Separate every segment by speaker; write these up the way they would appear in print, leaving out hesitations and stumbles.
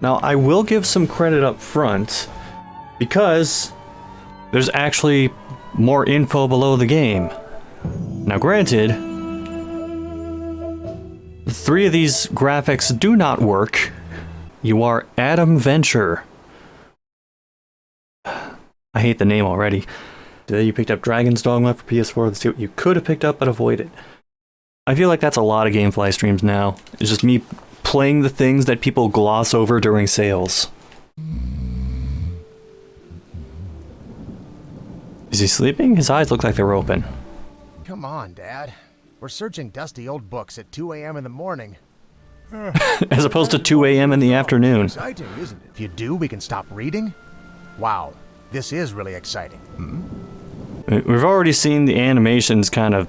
Speaker 1: Now, I will give some credit up front, because there's actually more info below the game. Now, granted, 3 of these graphics do not work. You are Adam Venture. I hate the name already. Today you picked up Dragon's Dogma for PS4. Let's see what you could have picked up but avoided. I feel like that's a lot of GameFly streams now. It's just me playing the things that people gloss over during sales. Is he sleeping? His eyes look like they're open.
Speaker 2: Come on, Dad. We're searching dusty old books at 2 a.m. in the morning.
Speaker 1: As opposed to 2 a.m. in the afternoon.
Speaker 2: Exciting, isn't it? If you do, we can stop reading? Wow, this is really exciting.
Speaker 1: We've already seen the animations kind of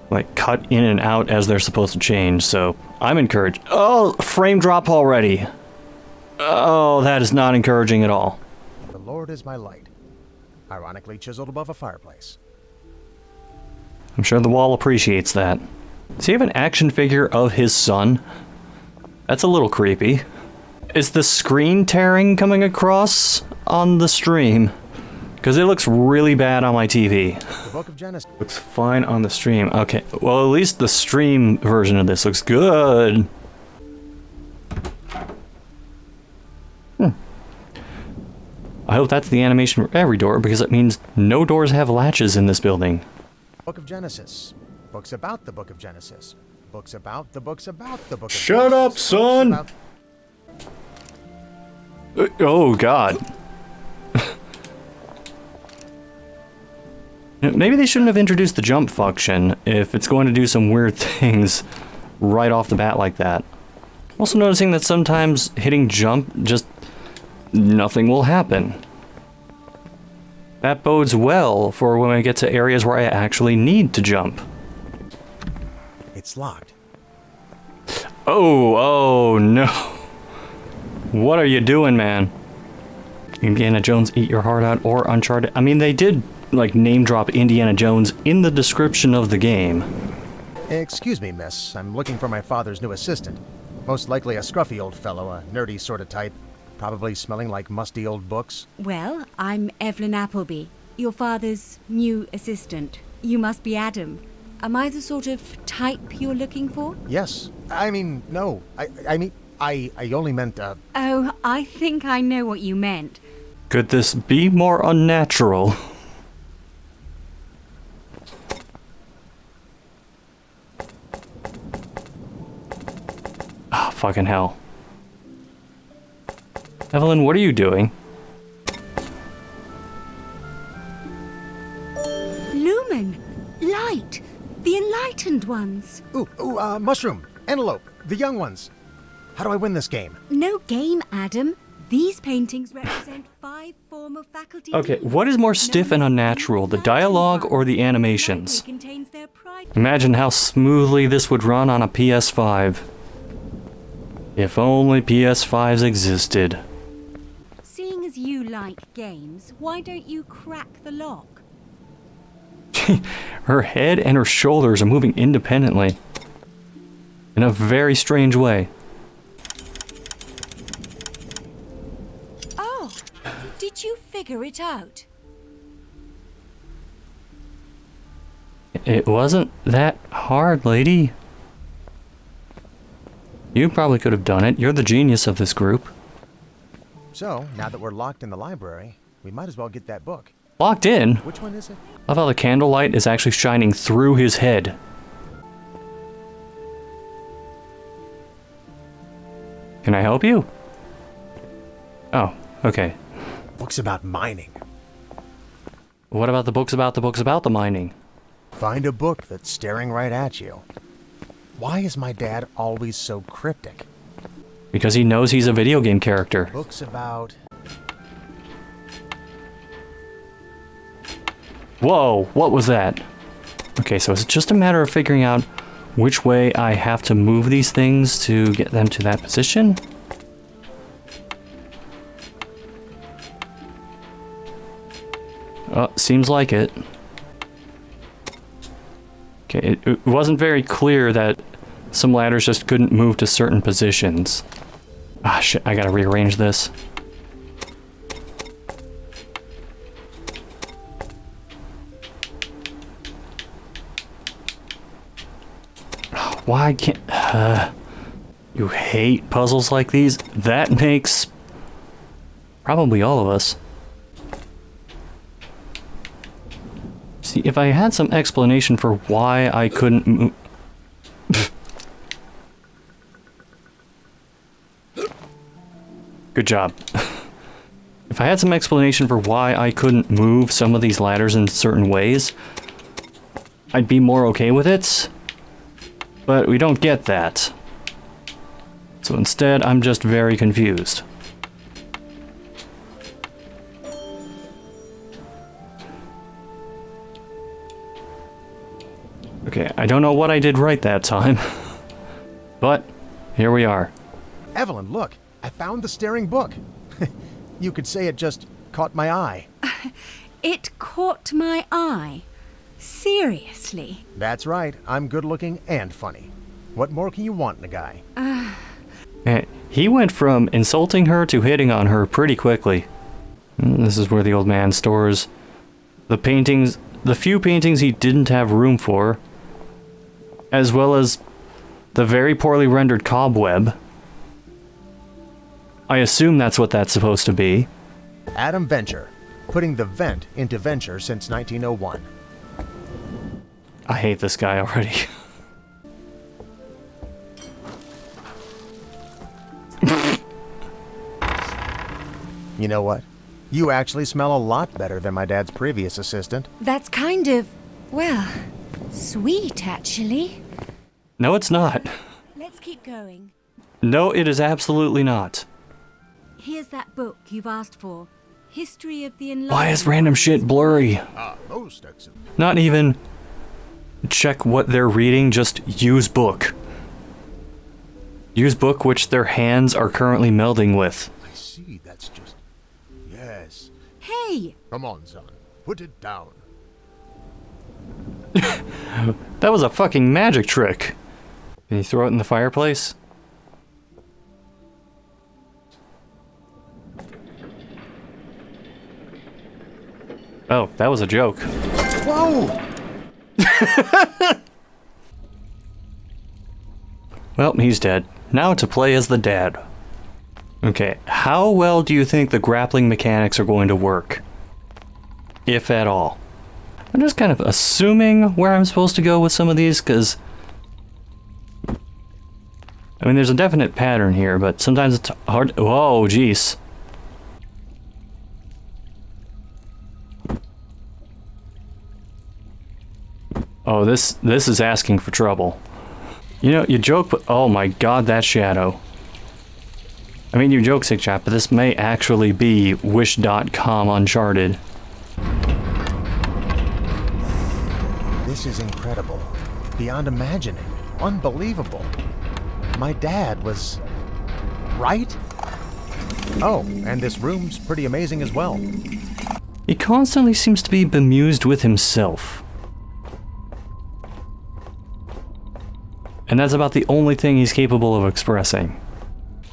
Speaker 1: like cut in and out as they're supposed to change, so I'm encouraged. Oh, frame drop already. Oh, that is not encouraging at all.
Speaker 2: The Lord is my light. Ironically chiseled above a fireplace.
Speaker 1: I'm sure the wall appreciates that. Does he have an action figure of his son? That's a little creepy. Is the screen tearing coming across on the stream? Because it looks really bad on my TV.
Speaker 2: The Book of Genesis.
Speaker 1: Looks fine on the stream. Okay, well, at least the stream version of this looks good. I hope that's the animation for every door, because it means no doors have latches in this building.
Speaker 2: Book of Genesis. Books about the Book of Genesis. Books about the books about the Book of Genesis.
Speaker 1: Shut up, son! Oh, God. Maybe they shouldn't have introduced the jump function if it's going to do some weird things right off the bat like that. Also noticing that sometimes hitting jump, just nothing will happen. That bodes well for when I get to areas where I actually need to jump.
Speaker 2: It's locked.
Speaker 1: Oh no. What are you doing, man? Indiana Jones Eat Your Heart Out or Uncharted. I mean, they did like name drop Indiana Jones in the description of the game.
Speaker 2: Excuse me, miss. I'm looking for my father's new assistant. Most likely a scruffy old fellow, a nerdy sort of type. Probably smelling like musty old books.
Speaker 3: Well, I'm Evelyn Appleby, your father's new assistant. You must be Adam. Am I the sort of type you're looking for?
Speaker 2: Yes. I mean, no. I only meant,
Speaker 3: Oh, I think I know what you meant.
Speaker 1: Could this be more unnatural? Ah, fucking hell. Evelyn, what are you doing?
Speaker 3: Lumen! Light! The enlightened ones!
Speaker 2: mushroom, antelope, the young ones. How do I win this game?
Speaker 3: No game, Adam. These paintings represent 5 former faculty.
Speaker 1: Okay, what is more stiff and unnatural, the dialogue or the animations? Imagine how smoothly this would run on a PS5. If only PS5s existed.
Speaker 3: Seeing as you like games, why don't you crack the lock?
Speaker 1: Her head and her shoulders are moving independently. In a very strange way.
Speaker 3: Oh, did you figure it out?
Speaker 1: It wasn't that hard, lady. You probably could have done it. You're the genius of this group.
Speaker 2: So, now that we're locked in the library, we might as well get that book.
Speaker 1: Locked in?
Speaker 2: Which one is it?
Speaker 1: I love how the candlelight is actually shining through his head. Can I help you? Oh, okay.
Speaker 2: Books about mining.
Speaker 1: What about the books about the mining?
Speaker 2: Find a book that's staring right at you. Why is my dad always so cryptic?
Speaker 1: Because he knows he's a video game character.
Speaker 2: Books about...
Speaker 1: Whoa, what was that? Okay, so it's just a matter of figuring out which way I have to move these things to get them to that position. Seems like it. Okay, it wasn't very clear that some ladders just couldn't move to certain positions. Ah, shit, I gotta rearrange this. Why can't... you hate puzzles like these? That makes... probably all of us. See, if I had some explanation for why I couldn't move... Good job. If I had some explanation for why I couldn't move some of these ladders in certain ways, I'd be more okay with it. But we don't get that. So instead, I'm just very confused. Okay, I don't know what I did right that time. But, here we are.
Speaker 2: Evelyn, look! I found the staring book. You could say it just caught my eye.
Speaker 3: It caught my eye. Seriously?
Speaker 2: That's right. I'm good-looking and funny. What more can you want in a guy?
Speaker 1: He went from insulting her to hitting on her pretty quickly. This is where the old man stores the paintings, the few paintings he didn't have room for, as well as the very poorly rendered cobweb. I assume that's what that's supposed to be.
Speaker 2: Adam Venture, putting the vent into venture since 1901.
Speaker 1: I hate this guy already.
Speaker 2: You know what? You actually smell a lot better than my dad's previous assistant.
Speaker 3: That's kind of, well, sweet, actually.
Speaker 1: No, it's not.
Speaker 3: Let's keep going.
Speaker 1: No, it is absolutely not.
Speaker 3: Here's that book you've asked for. History of the Enlightenment.
Speaker 1: Why is random shit blurry?
Speaker 2: Most excellent.
Speaker 1: Not even check what they're reading, just use book. Use book which their hands are currently melding with.
Speaker 2: I see, that's just... Yes.
Speaker 3: Hey!
Speaker 2: Come on, son. Put it down.
Speaker 1: That was a fucking magic trick. Can you throw it in the fireplace? Oh, that was a joke.
Speaker 2: Whoa!
Speaker 1: Well, he's dead. Now to play as the dad. Okay, how well do you think the grappling mechanics are going to work? If at all. I'm just kind of assuming where I'm supposed to go with some of these, because... I mean, there's a definite pattern here, but sometimes it's hard... Whoa, jeez. Oh, this is asking for trouble. You know, you joke, but oh my god, that shadow. I mean, you joke, Sick Chat, but this may actually be Wish.com Uncharted.
Speaker 2: This is incredible. Beyond imagining. Unbelievable. My dad was... right? Oh, and this room's pretty amazing as well.
Speaker 1: He constantly seems to be bemused with himself. And that's about the only thing he's capable of expressing.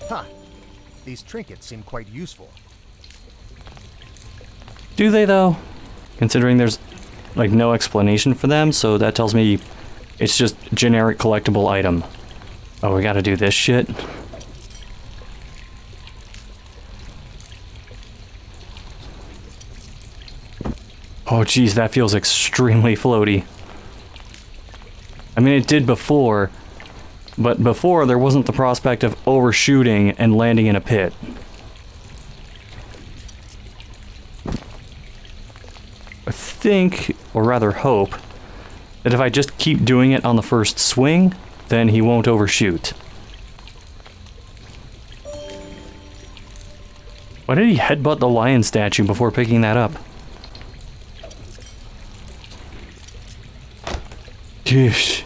Speaker 2: Huh. These trinkets seem quite useful.
Speaker 1: Do they, though? Considering there's, like, no explanation for them, so that tells me it's just generic collectible item. Oh, we gotta do this shit? Oh, geez, that feels extremely floaty. I mean, it did before, but before there wasn't the prospect of overshooting and landing in a pit. I think, or rather hope, that if I just keep doing it on the first swing, then he won't overshoot. Why did he headbutt the lion statue before picking that up? Gosh.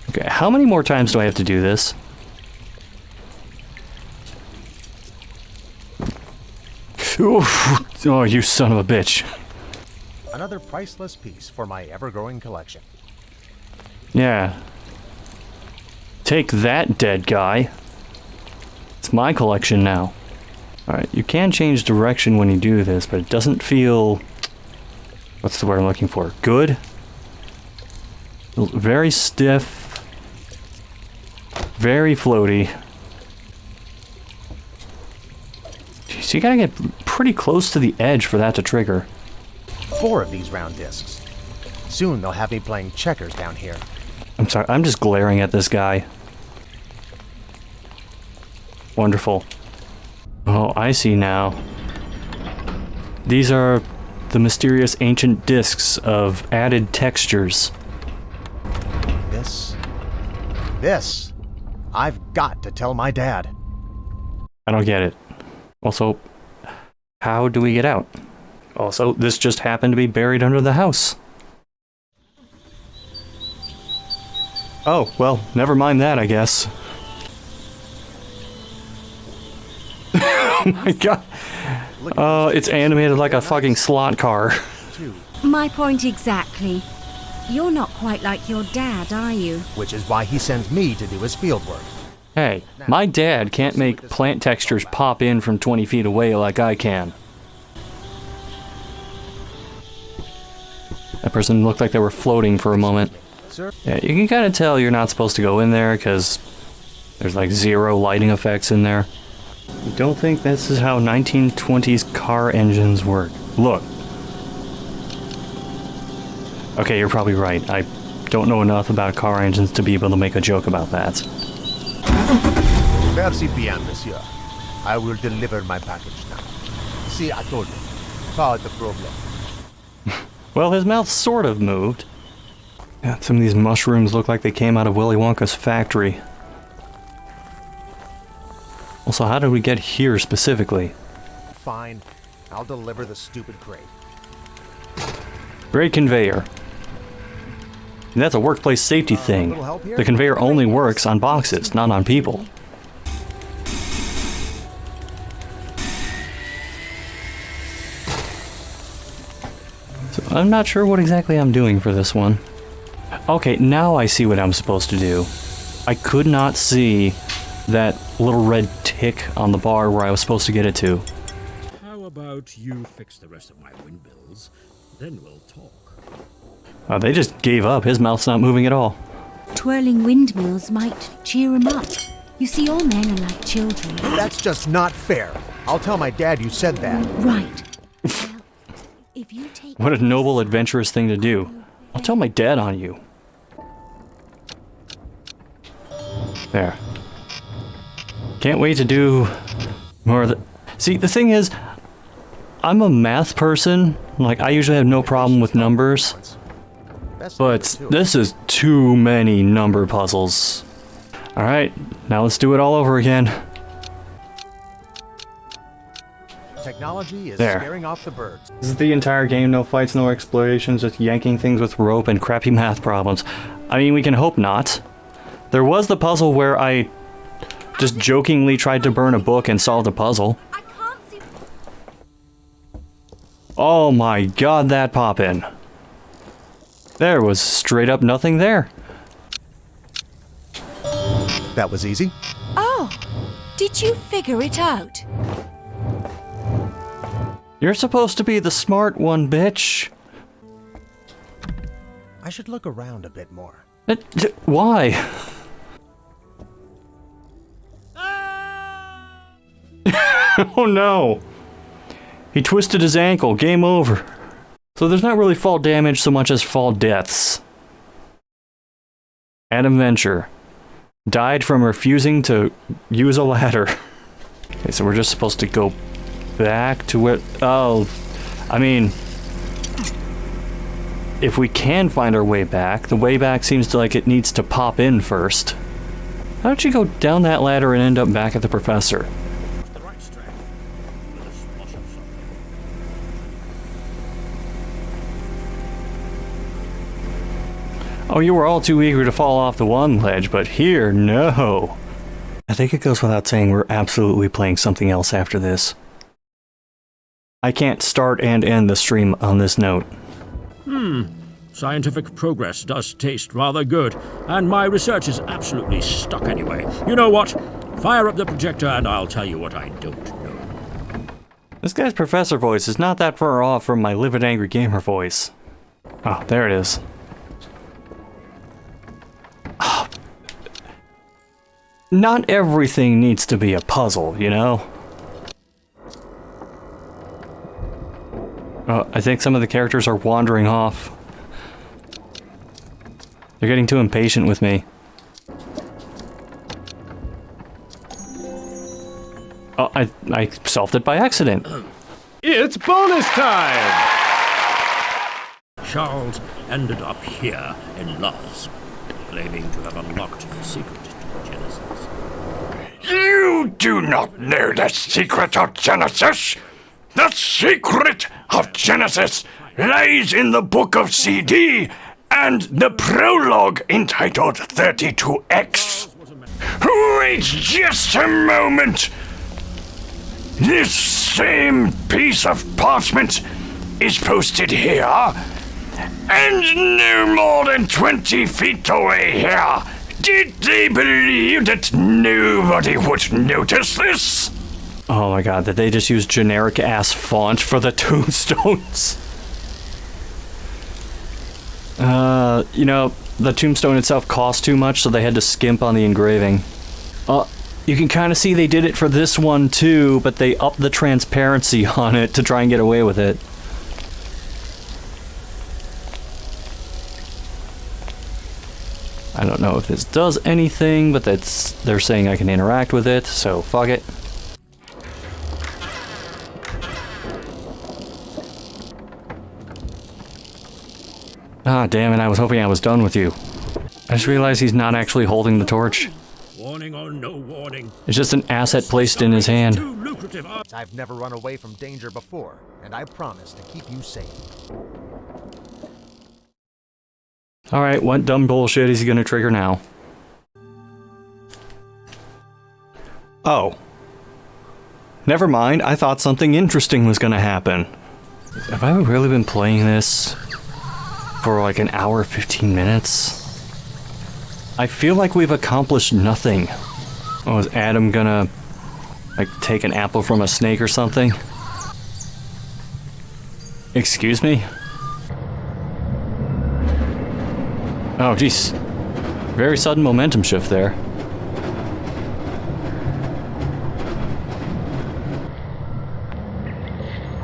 Speaker 1: Okay, how many more times do I have to do this? Oof. Oh, you son of a bitch.
Speaker 2: Another priceless piece for my ever-growing collection.
Speaker 1: Yeah. Take that, dead guy. It's my collection now. Alright, you can change direction when you do this, but it doesn't feel... What's the word I'm looking for? Good? Very stiff. Very floaty. Jeez, you gotta get pretty close to the edge for that to trigger.
Speaker 2: 4 of these round discs. Soon they'll have me playing checkers down here.
Speaker 1: I'm sorry, I'm just glaring at this guy. Wonderful. Oh, I see now. These are the mysterious ancient discs of added textures.
Speaker 2: This. I've got to tell my dad.
Speaker 1: I don't get it. Also, how do we get out? Also, this just happened to be buried under the house. Oh, well, never mind that, I guess. Oh my god. Oh, it's animated like a fucking slot car.
Speaker 3: My point exactly. You're not quite like your dad, are you?
Speaker 2: Which is why he sends me to do his field work.
Speaker 1: Hey, my dad can't make plant textures pop in from 20 feet away like I can. That person looked like they were floating for a moment.
Speaker 2: Sir?
Speaker 1: Yeah, you can kind of tell you're not supposed to go in there because there's like 0 lighting effects in there. You don't think this is how 1920s car engines work? Look. Okay, you're probably right. I don't know enough about car engines to be able to make a joke about that.
Speaker 2: Merci bien, monsieur. I will deliver my package now. See, I told you. Pas de problem.
Speaker 1: Well, his mouth sort of moved. Yeah, some of these mushrooms look like they came out of Willy Wonka's factory. Also, how did we get here specifically?
Speaker 2: Fine. I'll deliver the stupid crate.
Speaker 1: Great conveyor. And that's a workplace safety thing.
Speaker 2: little help here?
Speaker 1: The conveyor only works on boxes, not on people. So I'm not sure what exactly I'm doing for this one. Okay, now I see what I'm supposed to do. I could not see that little red tick on the bar where I was supposed to get it to.
Speaker 4: How about you fix the rest of my windmills, then we'll talk.
Speaker 1: They just gave up. His mouth's not moving at all.
Speaker 3: Twirling windmills might cheer him up. You see, all men are like children.
Speaker 2: That's just not fair. I'll tell my dad you said that.
Speaker 3: Right. Well, if you take...
Speaker 1: What a noble, adventurous thing to do. I'll tell my dad on you. There. Can't wait to do more of the... See, the thing is, I'm a math person. Like, I usually have no problem with numbers. But this is too many number puzzles. Alright, now let's do it all over again.
Speaker 2: Technology is
Speaker 1: There.
Speaker 2: scaring off the birds.
Speaker 1: This is the entire game, no fights, no explorations, just yanking things with rope and crappy math problems. I mean, we can hope not. There was the puzzle where I just jokingly tried to burn a book and solved a puzzle.
Speaker 3: I can't see...
Speaker 1: Oh my god, that pop-in. There was straight up nothing there.
Speaker 2: That was easy.
Speaker 3: Oh, did you figure it out?
Speaker 1: You're supposed to be the smart one, bitch.
Speaker 2: I should look around a bit more.
Speaker 1: Why? Oh no. He twisted his ankle. Game over. So there's not really fall damage so much as fall deaths. Adam Venture died from refusing to use a ladder. Okay, so we're just supposed to go back to where... Oh, I mean... If we can find our way back, the way back seems to like it needs to pop in first. How did you go down that ladder and end up back at the professor?
Speaker 4: The right strength with a splash of something.
Speaker 1: Oh, you were all too eager to fall off the one ledge, but here, no. I think it goes without saying we're absolutely playing something else after this. I can't start and end the stream on this note.
Speaker 4: Scientific progress does taste rather good, and my research is absolutely stuck anyway. You know what? Fire up the projector and I'll tell you what I don't know.
Speaker 1: This guy's professor voice is not that far off from my livid angry gamer voice. Oh, there it is. Oh. Not everything needs to be a puzzle, you know? Oh, I think some of the characters are wandering off. They're getting too impatient with me. Oh, I solved it by accident.
Speaker 5: It's bonus time!
Speaker 4: Charles ended up here in Luz, claiming to have unlocked the secret to Genesis.
Speaker 6: You do not know the secret of Genesis. The secret of Genesis lies in the book of CD and the prologue entitled 32X. Wait just a moment. This same piece of parchment is posted here, and no more than 20 feet away here. Did they believe that nobody would notice this?
Speaker 1: Oh my god, did they just use generic ass font for the tombstones? You know, the tombstone itself cost too much, so they had to skimp on the engraving. You can kind of see they did it for this one too, but they upped the transparency on it to try and get away with it. I don't know if this does anything, but they're saying I can interact with it, so fuck it. Ah, damn it, I was hoping I was done with you. I just realized he's not actually holding the torch.
Speaker 4: Warning or no warning.
Speaker 1: It's just an asset placed in his hand.
Speaker 4: Too lucrative.
Speaker 2: I've never run away from danger before, and I promise to keep you safe.
Speaker 1: Alright, what dumb bullshit is he gonna trigger now? Oh. Never mind, I thought something interesting was gonna happen. Have I really been playing this for like an hour, 15 minutes? I feel like we've accomplished nothing. Oh, is Adam gonna, like, take an apple from a snake or something? Excuse me? Oh, jeez. Very sudden momentum shift there.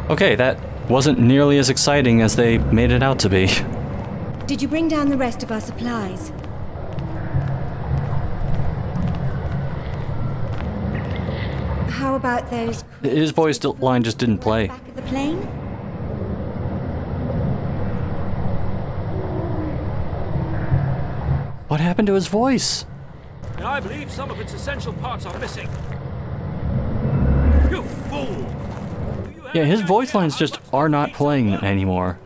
Speaker 1: Okay, that wasn't nearly as exciting as they made it out to be.
Speaker 3: Did you bring down the rest of our supplies? How about those...
Speaker 1: His voice line just didn't play.
Speaker 3: Back of the plane?
Speaker 1: What happened to his voice?
Speaker 5: Now I believe some of its essential parts are missing. You fool!
Speaker 1: Yeah, his voice lines just are not playing anymore.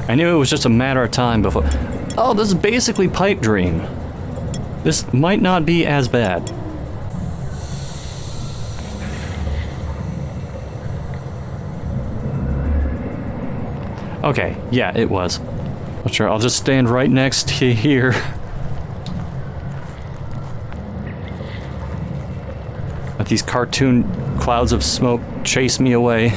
Speaker 1: I knew it was just a matter of time before... Oh, this is basically Pipe Dream. This might not be as bad. Okay, yeah, it was. Well, sure, I'll just stand right next to here. Let these cartoon clouds of smoke chase me away.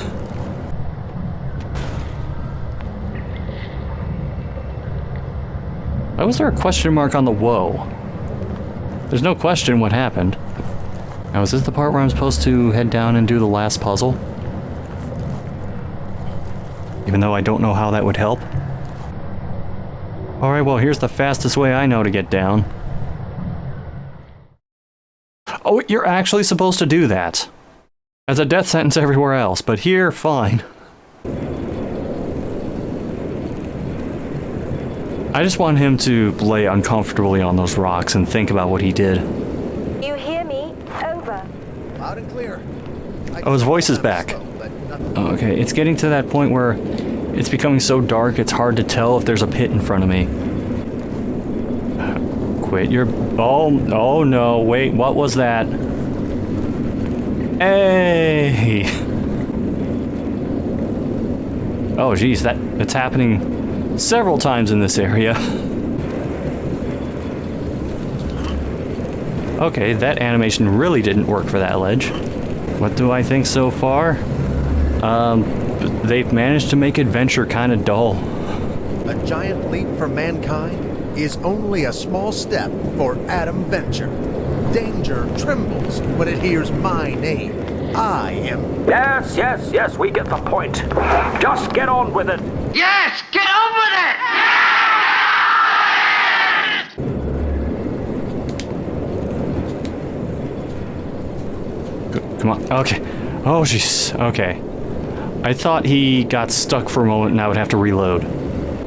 Speaker 1: Why was there a question mark on the whoa? There's no question what happened. Now, is this the part where I'm supposed to head down and do the last puzzle? Even though I don't know how that would help. Alright, well, here's the fastest way I know to get down. Oh, you're actually supposed to do that. That's a death sentence everywhere else, but here, fine. I just want him to lay uncomfortably on those rocks and think about what he did.
Speaker 7: You hear me? Over.
Speaker 2: Loud and clear.
Speaker 1: Oh, his voice is back. Okay, it's getting to that point where it's becoming so dark it's hard to tell if there's a pit in front of me. Quit your... Oh no, wait, what was that? Hey! Oh geez, it's happening several times in this area. Okay, that animation really didn't work for that ledge. What do I think so far? They've managed to make adventure kind of dull.
Speaker 2: A giant leap for mankind is only a small step for Adam Venture. Danger trembles when it hears my name. I am...
Speaker 5: Yes, we get the point. Just get on with it.
Speaker 8: Yes, get on with it!
Speaker 1: Come on. Okay. Oh, jeez. Okay. I thought he got stuck for a moment and I would have to reload.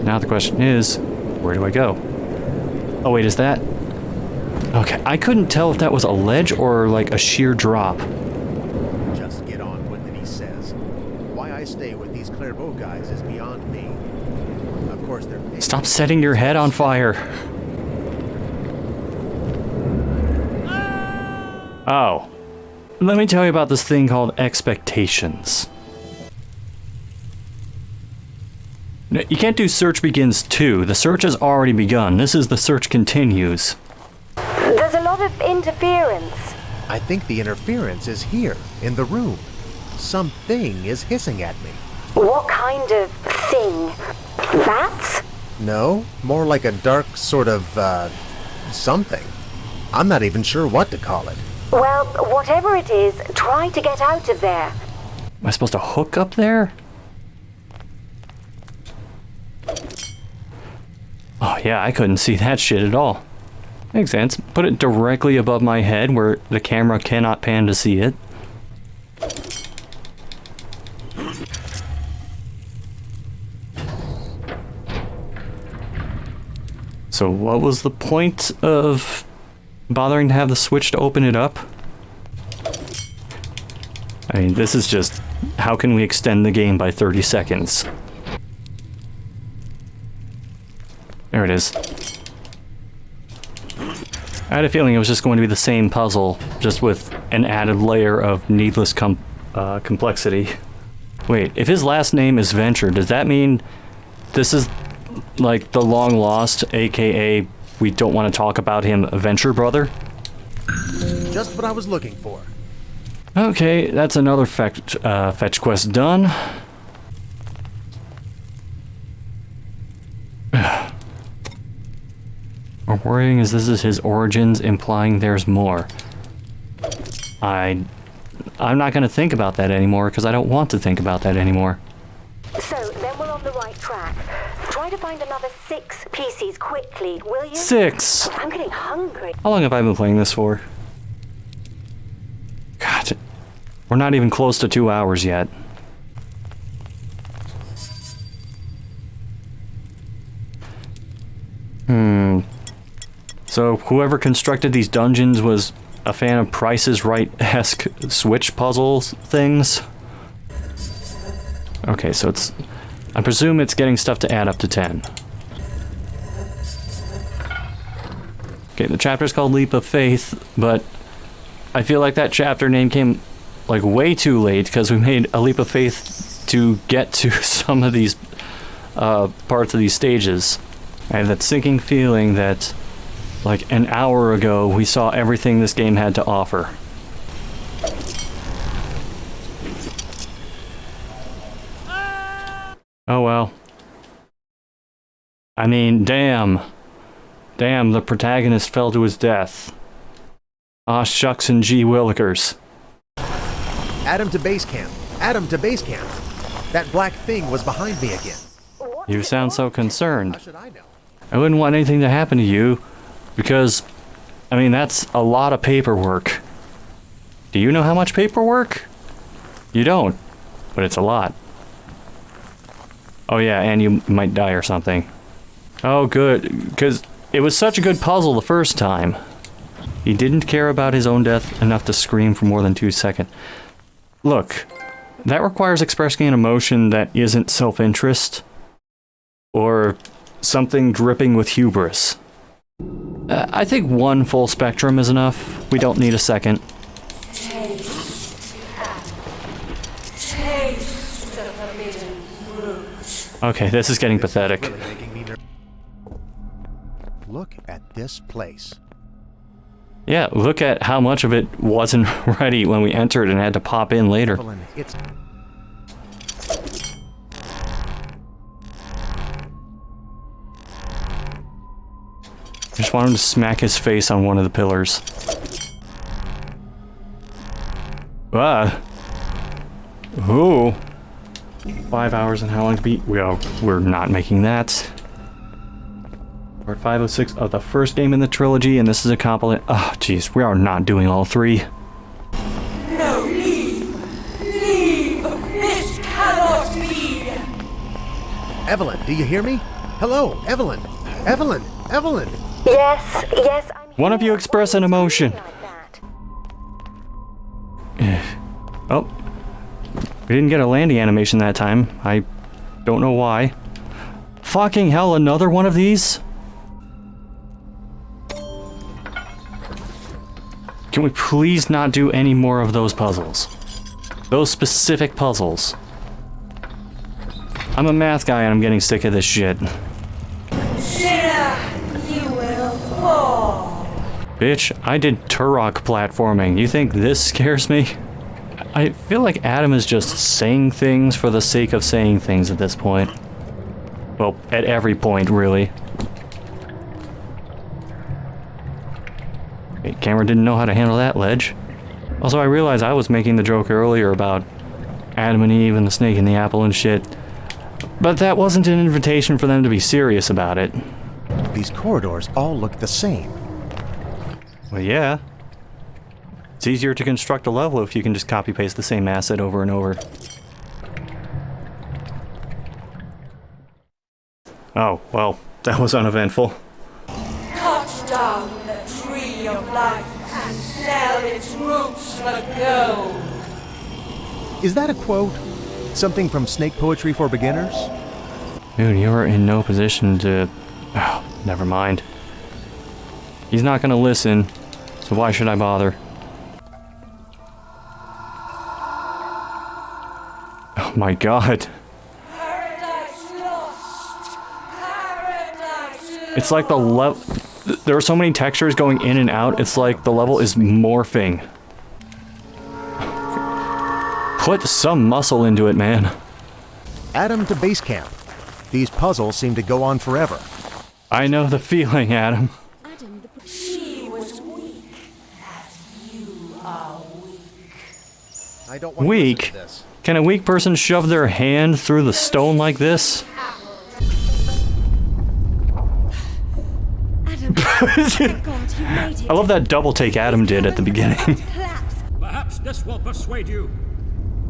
Speaker 1: Now the question is, where do I go? Oh, wait, is that... Okay, I couldn't tell if that was a ledge or like a sheer drop.
Speaker 2: Just get on with it, he says. Why I stay with these Clairvaux guys is beyond me. Of course, they're...
Speaker 1: Stop setting your head on fire. Oh. Let me tell you about this thing called expectations. No, you can't do search begins 2. The search has already begun. This is the search continues.
Speaker 7: There's a lot of interference.
Speaker 2: I think the interference is here, in the room. Something is hissing at me.
Speaker 7: What kind of thing? Bats?
Speaker 2: No, more like a dark sort of, something. I'm not even sure what to call it.
Speaker 7: Well, whatever it is, try to get out of there.
Speaker 1: Am I supposed to hook up there? Oh yeah, I couldn't see that shit at all. Makes sense. Put it directly above my head where the camera cannot pan to see it. So what was the point of bothering to have the switch to open it up? I mean, this is just, how can we extend the game by 30 seconds? There it is. I had a feeling it was just going to be the same puzzle, just with an added layer of needless complexity. Wait, if his last name is Venture, does that mean this is like the long lost, aka we don't want to talk about him, Venture Brother?
Speaker 2: Just what I was looking for.
Speaker 1: Okay, that's another fetch quest done. Our worrying is this is his origins, implying there's more. I'm not going to think about that anymore because I don't want to think about that anymore.
Speaker 7: So, then we're on the right track. Try to find another 6 PCs quickly, will you?
Speaker 1: 6!
Speaker 7: I'm getting hungry.
Speaker 1: How long have I been playing this for? God, we're not even close to 2 hours yet. So whoever constructed these dungeons was a fan of Price is Right-esque Switch puzzles things? Okay, so it's... I presume it's getting stuff to add up to 10. Okay, the chapter's called Leap of Faith, but I feel like that chapter name came like way too late because we made a leap of faith to get to some of these parts of these stages. I have that sinking feeling that like an hour ago we saw everything this game had to offer. Oh well. I mean, damn. Damn, the protagonist fell to his death. Ah, shucks and gee willikers.
Speaker 2: Adam to base camp. Adam to base camp. That black thing was behind me again.
Speaker 1: You sound so concerned.
Speaker 2: How should I know?
Speaker 1: I wouldn't want anything to happen to you, because, I mean, that's a lot of paperwork. Do you know how much paperwork? You don't, but it's a lot. Oh yeah, and you might die or something. Oh good, because it was such a good puzzle the first time. He didn't care about his own death enough to scream for more than 2 seconds. Look, that requires expressing an emotion that isn't self-interest, or something dripping with hubris. I think one full spectrum is enough. We don't need a second.
Speaker 9: Taste the forbidden fruit.
Speaker 1: Okay, this is getting pathetic.
Speaker 2: Really making me Look at this place.
Speaker 1: Yeah, look at how much of it wasn't ready when we entered and had to pop in later.
Speaker 2: Evelyn, it's...
Speaker 1: Just want him to smack his face on one of the pillars. Ah. Ooh. 5 hours and how long to beat? We're not making that. We're at 506 of the first game in the trilogy, and this is a compilation. Oh, jeez, we are not doing all three.
Speaker 9: No, leave! Leave! This cannot be!
Speaker 2: Evelyn, do you hear me? Hello, Evelyn! Evelyn! Evelyn!
Speaker 7: Yes, yes, I'm
Speaker 1: One of you
Speaker 7: here.
Speaker 1: express
Speaker 7: Why
Speaker 1: an
Speaker 7: are you
Speaker 1: emotion.
Speaker 7: talking like that?
Speaker 1: Oh. We didn't get a landing animation that time. I don't know why. Fucking hell, another one of these? Can we please not do any more of those puzzles? Those specific puzzles. I'm a math guy and I'm getting sick of this shit.
Speaker 9: Sinner, you will fall.
Speaker 1: Bitch, I did Turok platforming. You think this scares me? I feel like Adam is just saying things for the sake of saying things at this point. Well, at every point, really. Okay, camera didn't know how to handle that ledge. Also, I realized I was making the joke earlier about Adam and Eve and the snake and the apple and shit. But that wasn't an invitation for them to be serious about it.
Speaker 2: These corridors all look the same.
Speaker 1: Well, yeah. It's easier to construct a level if you can just copy-paste the same asset over and over. Oh, well, that was uneventful.
Speaker 9: Cut down the tree of life and sell its roots for gold.
Speaker 2: Is that a quote? Something from Snake Poetry for Beginners?
Speaker 1: Dude, you're in no position to... Oh, never mind. He's not gonna listen, so why should I bother? Oh my god.
Speaker 9: Paradise lost. Paradise lost.
Speaker 1: It's like the level... There are so many textures going in and out, it's like the level is morphing. Put some muscle into it, man.
Speaker 2: Adam to base camp. These puzzles seem to go on forever.
Speaker 1: I know the feeling, Adam.
Speaker 3: Adam, the
Speaker 9: She was weak, as you are weak.
Speaker 2: I don't want
Speaker 1: Weak?
Speaker 2: to listen to this.
Speaker 1: Can a weak person shove their hand through the stone like this?
Speaker 3: Adam, thank God you made it.
Speaker 1: I love that double take Adam did at the beginning.
Speaker 3: Collapse.
Speaker 4: Perhaps this will persuade you.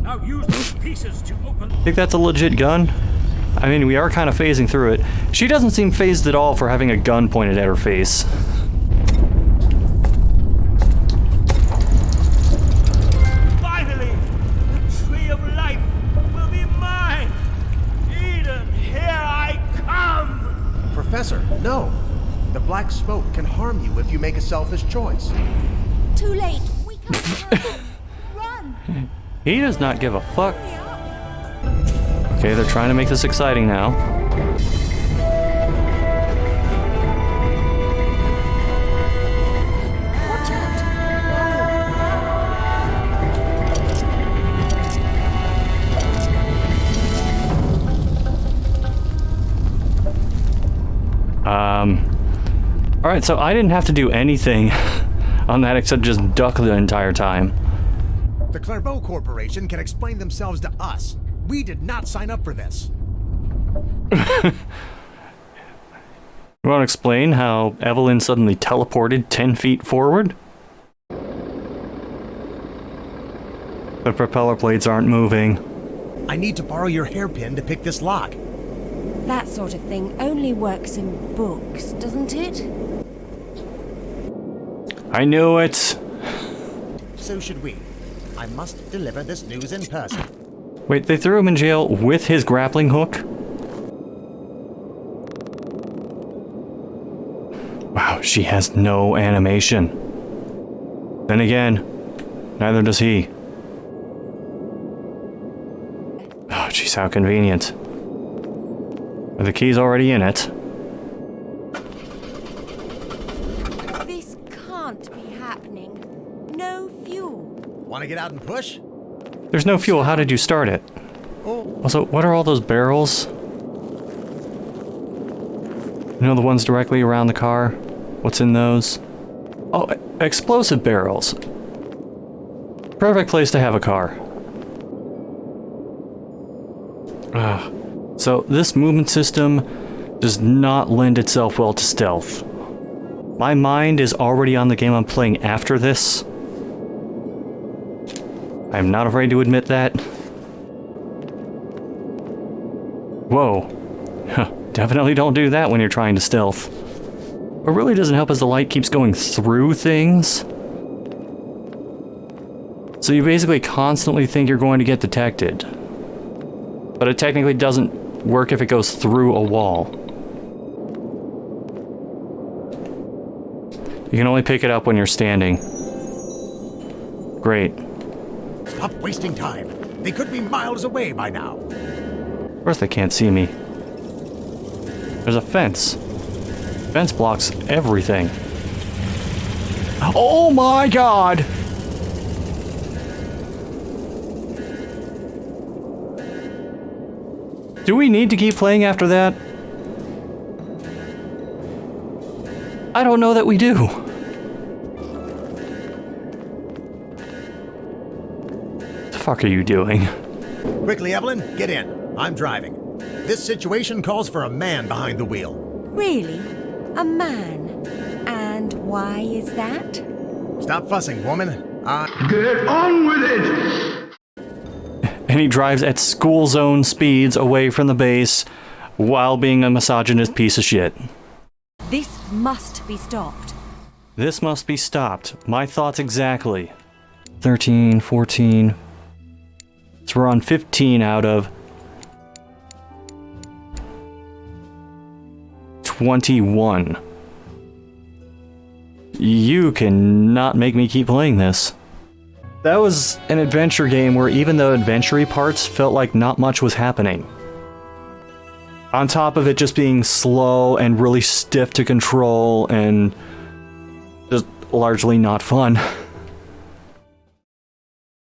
Speaker 4: Now use those pieces to open...
Speaker 1: Think that's a legit gun? I mean, we are kind of phasing through it. She doesn't seem phased at all for having a gun pointed at her face.
Speaker 8: Finally, the tree of life will be mine. Eden, here I come.
Speaker 2: Professor, no. The black smoke can harm you if you make a selfish choice.
Speaker 3: Too late. We can't run.
Speaker 1: He does not give a fuck. Okay, they're trying to make this exciting now.
Speaker 3: Watch
Speaker 1: Alright, so I didn't have to do anything on that except just duck the entire time.
Speaker 2: The Clairvaux Corporation can explain themselves to us. We did not sign up for this.
Speaker 1: You want to explain how Evelyn suddenly teleported 10 feet forward? The propeller blades aren't moving.
Speaker 2: I need to borrow your hairpin to pick this lock.
Speaker 3: That sort of thing only works in books, doesn't it?
Speaker 1: I knew it.
Speaker 2: So should we. I must deliver this news in person.
Speaker 1: Wait, they threw him in jail with his grappling hook? Wow, she has no animation. Then again, neither does he. Oh, jeez, how convenient. Are the keys already in it?
Speaker 3: This can't be happening. no fuel.
Speaker 2: Want to get out and push?
Speaker 1: There's no fuel. How did you start it?
Speaker 2: Oh,
Speaker 1: Also, what are all those barrels? You know, the ones directly around the car? What's in those? Oh, explosive barrels. Perfect place to have a car. So, this movement system does not lend itself well to stealth. My mind is already on the game I'm playing after this. I'm not afraid to admit that. Whoa. Definitely don't do that when you're trying to stealth. What really doesn't help is the light keeps going through things. So you basically constantly think you're going to get detected. But it technically doesn't work if it goes through a wall. You can only pick it up when you're standing. Great.
Speaker 2: stop wasting time. They could be miles away by now.
Speaker 1: Of course they can't see me. There's a fence. Fence blocks everything. Oh my god! Do we need to keep playing after that? I don't know that we do. What the fuck are you doing?
Speaker 2: Quickly, Evelyn, get in. I'm driving. This situation calls for a man behind the wheel.
Speaker 3: Really? A man? And why is that?
Speaker 2: Stop fussing, woman.
Speaker 6: Get on with it!
Speaker 1: And he drives at school zone speeds away from the base while being a misogynist piece of shit.
Speaker 3: This must be stopped.
Speaker 1: This must be stopped. My thoughts exactly. 13, 14. So we're on 15 out of 21. You cannot make me keep playing this. That was an adventure game where even the adventure-y parts felt like not much was happening. On top of it just being slow and really stiff to control and just largely not fun.